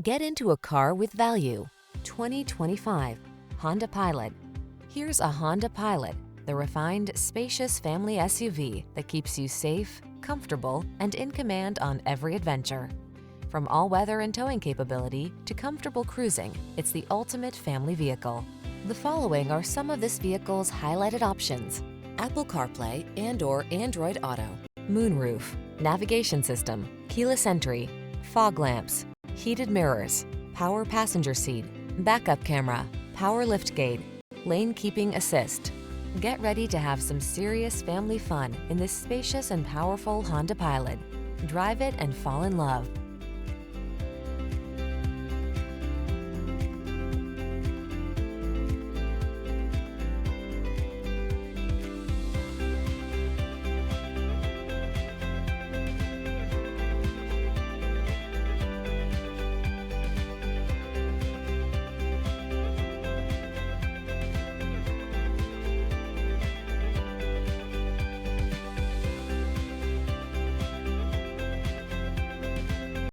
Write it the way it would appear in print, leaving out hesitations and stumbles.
Get into a car with value. 2025 Honda Pilot. Here's a Honda Pilot, the refined, spacious family SUV that keeps you safe, comfortable, and in command on every adventure. From all-weather and towing capability to comfortable cruising, it's the ultimate family vehicle. The following are some of this vehicle's highlighted options: Apple CarPlay and/or Android Auto, moonroof, navigation system, keyless entry, fog lamps, heated mirrors, power passenger seat, backup camera, power liftgate, lane keeping assist. Get ready to have some serious family fun in this spacious and powerful Honda Pilot. Drive it and fall in love.